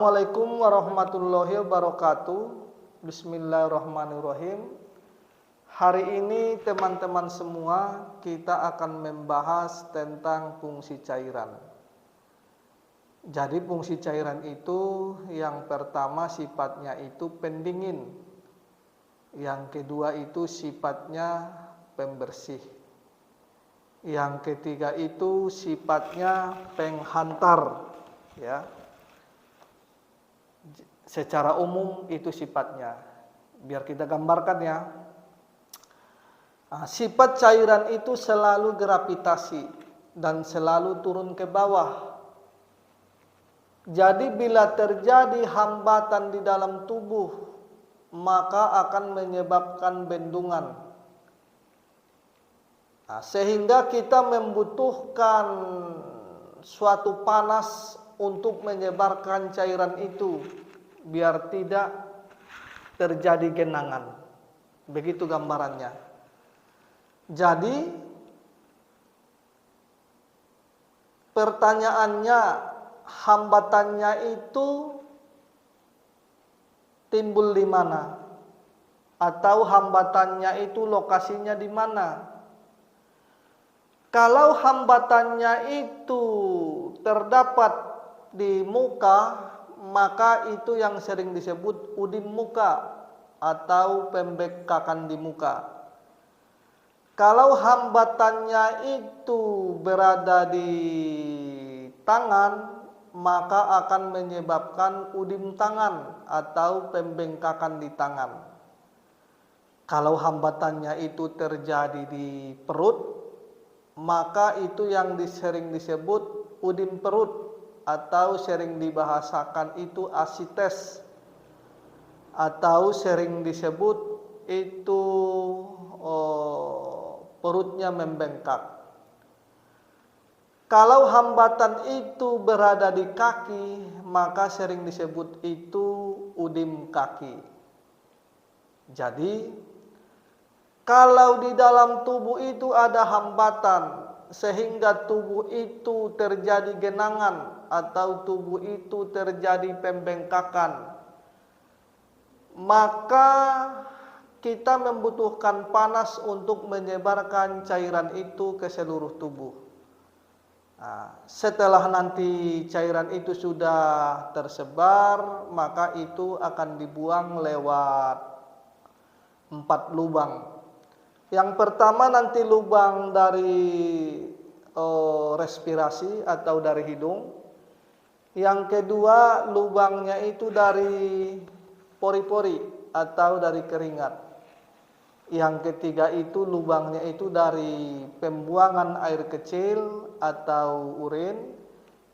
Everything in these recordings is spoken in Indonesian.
Assalamualaikum warahmatullahi wabarakatuh. Bismillahirrahmanirrahim. Hari ini teman-teman semua kita akan membahas tentang fungsi cairan. Jadi fungsi cairan itu yang pertama sifatnya itu pendingin. Yang kedua itu sifatnya pembersih. Yang ketiga itu sifatnya penghantar, ya. Secara umum itu sifatnya. Biar kita gambarkan ya. Sifat cairan itu selalu gravitasi dan selalu turun ke bawah. Jadi bila terjadi hambatan di dalam tubuh, maka akan menyebabkan bendungan. Sehingga kita membutuhkan suatu panas untuk menyebarkan cairan itu biar tidak terjadi genangan. Begitu gambarannya. Jadi pertanyaannya, hambatannya itu timbul di mana? Atau hambatannya itu lokasinya di mana? Kalau hambatannya itu terdapat di muka, maka itu yang sering disebut udim muka atau pembengkakan di muka. Kalau hambatannya itu berada di tangan, maka akan menyebabkan udim tangan atau pembengkakan di tangan. Kalau hambatannya itu terjadi di perut, maka itu yang sering disebut udim perut atau sering dibahasakan itu asites atau sering disebut itu perutnya membengkak. Kalau hambatan itu berada di kaki, maka sering disebut itu udim kaki. Jadi kalau di dalam tubuh itu ada hambatan sehingga tubuh itu terjadi genangan atau tubuh itu terjadi pembengkakan, maka kita membutuhkan panas untuk menyebarkan cairan itu ke seluruh tubuh. Setelah nanti cairan itu sudah tersebar, maka itu akan dibuang lewat 4 lubang. Yang pertama nanti lubang dari respirasi atau dari hidung. Yang kedua lubangnya itu dari pori-pori atau dari keringat. Yang ketiga itu lubangnya itu dari pembuangan air kecil atau urin.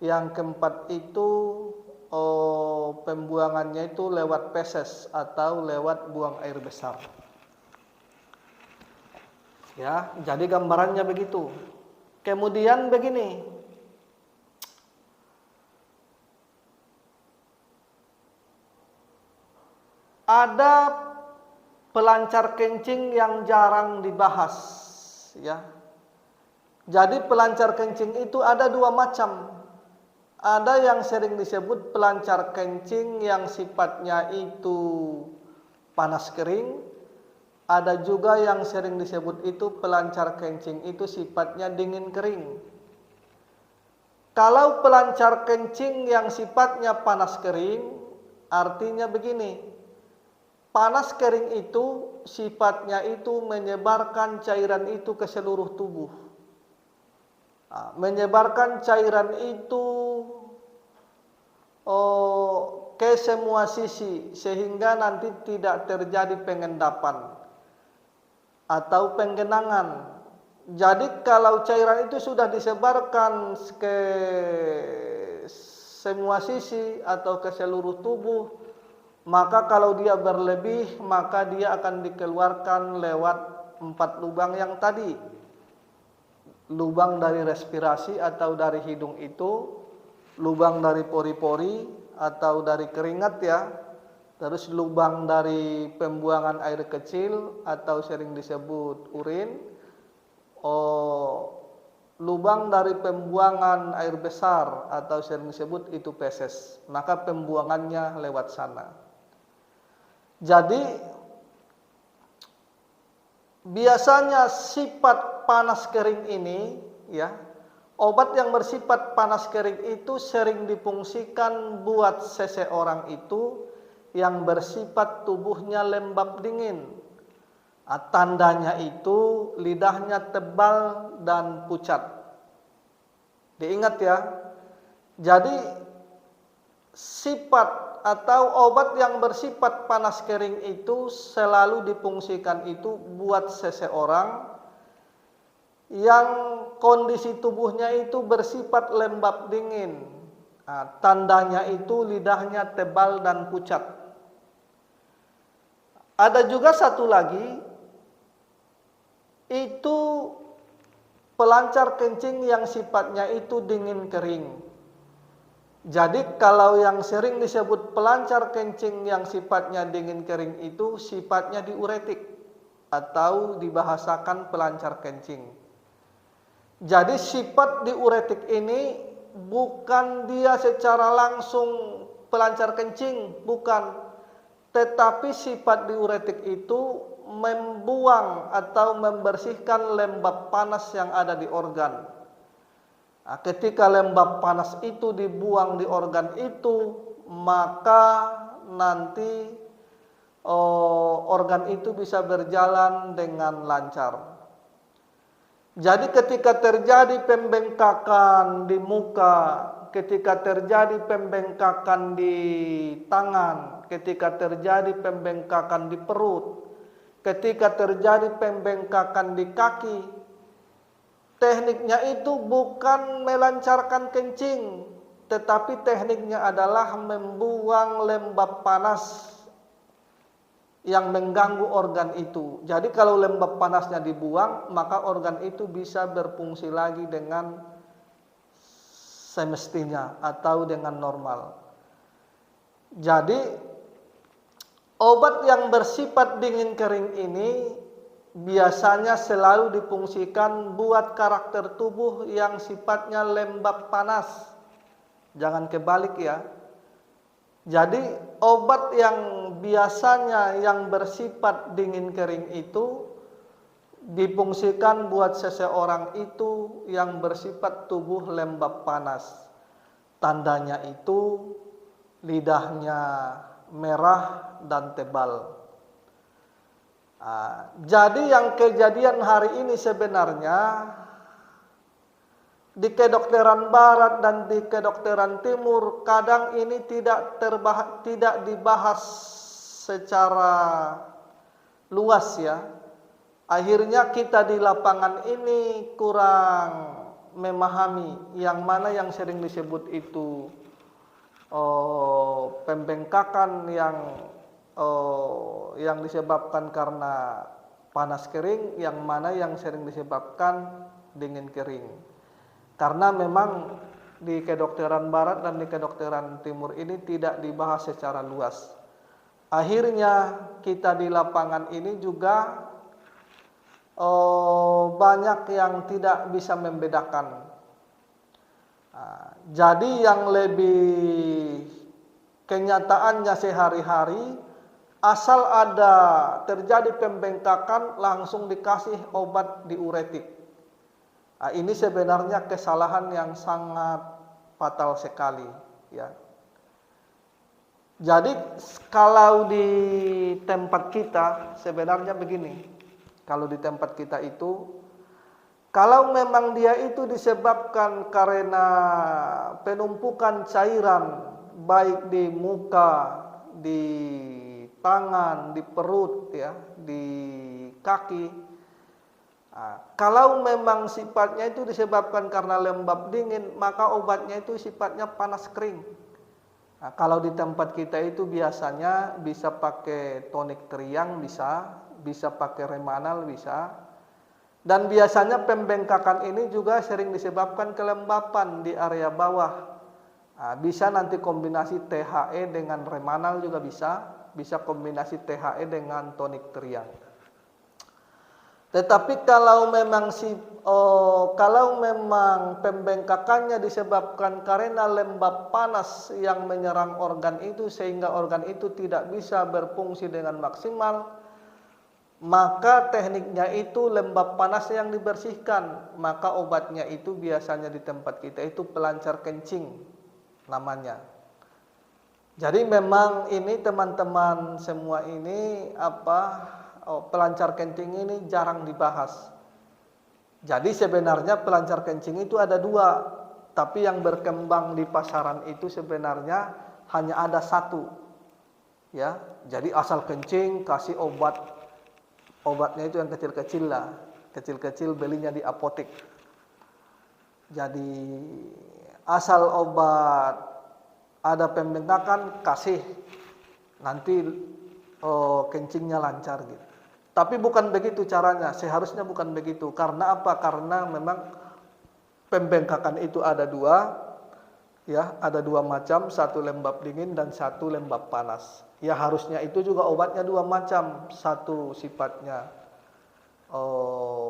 Yang keempat itu pembuangannya itu lewat feses atau lewat buang air besar. Ya, jadi gambarannya begitu. Kemudian begini. Ada pelancar kencing yang jarang dibahas, ya. Jadi pelancar kencing itu ada 2 macam. Ada yang sering disebut pelancar kencing yang sifatnya itu panas kering. Ada juga yang sering disebut itu pelancar kencing itu sifatnya dingin kering. Kalau pelancar kencing yang sifatnya panas kering, artinya begini. Panas kering itu sifatnya itu menyebarkan cairan itu ke seluruh tubuh. Menyebarkan cairan itu ke semua sisi sehingga nanti tidak terjadi pengendapan atau penggenangan. Jadi kalau cairan itu sudah disebarkan ke semua sisi atau ke seluruh tubuh, maka kalau dia berlebih, maka dia akan dikeluarkan lewat 4 lubang yang tadi. Lubang dari respirasi atau dari hidung itu, lubang dari pori-pori atau dari keringat ya, terus lubang dari pembuangan air kecil atau sering disebut urin, lubang dari pembuangan air besar atau sering disebut itu feses, maka pembuangannya lewat sana. Jadi biasanya sifat panas kering ini, ya, obat yang bersifat panas kering itu sering difungsikan buat seseorang itu yang bersifat tubuhnya lembab dingin. Tandanya itu lidahnya tebal dan pucat. Diingat ya. Jadi sifat atau obat yang bersifat panas kering itu selalu difungsikan itu buat seseorang yang kondisi tubuhnya itu bersifat lembab dingin. Tandanya itu lidahnya tebal dan pucat. Ada juga satu lagi, itu pelancar kencing yang sifatnya itu dingin kering. Jadi kalau yang sering disebut pelancar kencing yang sifatnya dingin kering itu sifatnya diuretik atau dibahasakan pelancar kencing. Jadi sifat diuretik ini bukan dia secara langsung pelancar kencing, bukan. Tetapi sifat diuretik itu membuang atau membersihkan lembab panas yang ada di organ. Ketika lembab panas itu dibuang di organ itu, maka nanti organ itu bisa berjalan dengan lancar. Jadi ketika terjadi pembengkakan di muka, ketika terjadi pembengkakan di tangan, ketika terjadi pembengkakan di perut, ketika terjadi pembengkakan di kaki, tekniknya itu bukan melancarkan kencing, tetapi tekniknya adalah membuang lembab panas yang mengganggu organ itu. Jadi kalau lembab panasnya dibuang, maka organ itu bisa berfungsi lagi dengan semestinya atau dengan normal. Jadi obat yang bersifat dingin kering ini biasanya selalu difungsikan buat karakter tubuh yang sifatnya lembab panas. Jangan kebalik ya. Jadi obat yang biasanya yang bersifat dingin kering itu difungsikan buat seseorang itu yang bersifat tubuh lembab panas. Tandanya itu lidahnya merah dan tebal. Jadi yang kejadian hari ini sebenarnya di kedokteran barat dan di kedokteran timur kadang ini tidak dibahas secara luas ya. Akhirnya kita di lapangan ini kurang memahami yang mana yang sering disebut itu pembengkakan yang disebabkan karena panas kering, yang mana yang sering disebabkan dingin kering. Karena memang di kedokteran barat dan di kedokteran timur ini tidak dibahas secara luas. Akhirnya kita di lapangan ini juga banyak yang tidak bisa membedakan. Jadi yang lebih kenyataannya sehari-hari, asal ada terjadi pembengkakan langsung dikasih obat diuretik. Ini sebenarnya kesalahan yang sangat fatal sekali ya. Jadi kalau di tempat kita sebenarnya begini. Kalau di tempat kita itu, kalau memang dia itu disebabkan karena penumpukan cairan baik di muka, di tangan, di perut ya, di kaki. Kalau memang sifatnya itu disebabkan karena lembab dingin, maka obatnya itu sifatnya panas kering. Kalau di tempat kita itu biasanya bisa pakai tonik teriang, bisa pakai remanal, bisa. Dan biasanya pembengkakan ini juga sering disebabkan kelembapan di area bawah. Bisa nanti kombinasi THE dengan remanal juga bisa kombinasi THE dengan tonik teriang. Tetapi kalau memang pembengkakannya disebabkan karena lembab panas yang menyerang organ itu sehingga organ itu tidak bisa berfungsi dengan maksimal, maka tekniknya itu lembab panas yang dibersihkan. Maka obatnya itu biasanya di tempat kita itu pelancar kencing namanya. Jadi memang ini teman-teman semua ini pelancar kencing ini jarang dibahas. Jadi sebenarnya pelancar kencing itu ada dua, tapi yang berkembang di pasaran itu sebenarnya hanya ada satu. Ya, jadi asal kencing kasih obatnya itu yang kecil-kecil lah, kecil-kecil belinya di apotek. Jadi asal obat ada pembengkakan kasih, nanti kencingnya lancar gitu. Tapi bukan begitu caranya, seharusnya bukan begitu. Karena apa? Karena memang pembengkakan itu ada dua, ya, ada dua macam, satu lembab dingin dan satu lembab panas. Ya harusnya itu juga obatnya dua macam, satu sifatnya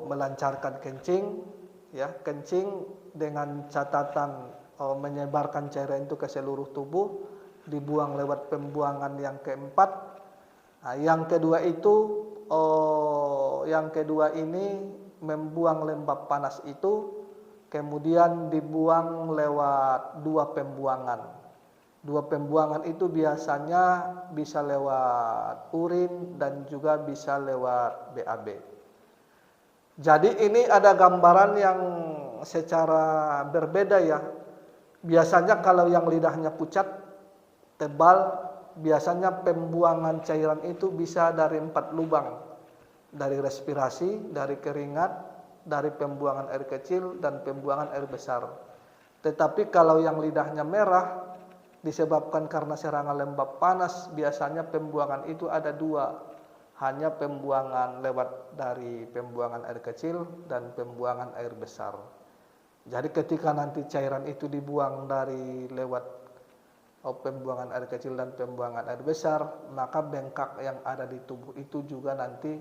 melancarkan kencing, ya, kencing dengan catatan menyebarkan cairan itu ke seluruh tubuh, dibuang lewat pembuangan yang keempat. Nah, yang kedua ini membuang lembab panas itu, kemudian dibuang lewat dua pembuangan. Dua pembuangan itu biasanya bisa lewat urin dan juga bisa lewat BAB. Jadi ini ada gambaran yang secara berbeda ya. Biasanya kalau yang lidahnya pucat, tebal, biasanya pembuangan cairan itu bisa dari 4 lubang. Dari respirasi, dari keringat, dari pembuangan air kecil, dan pembuangan air besar. Tetapi kalau yang lidahnya merah, disebabkan karena serangan lembab panas, biasanya pembuangan itu ada dua. Hanya pembuangan lewat dari pembuangan air kecil dan pembuangan air besar. Jadi ketika nanti cairan itu dibuang dari lewat pembuangan air kecil dan pembuangan air besar, maka bengkak yang ada di tubuh itu juga nanti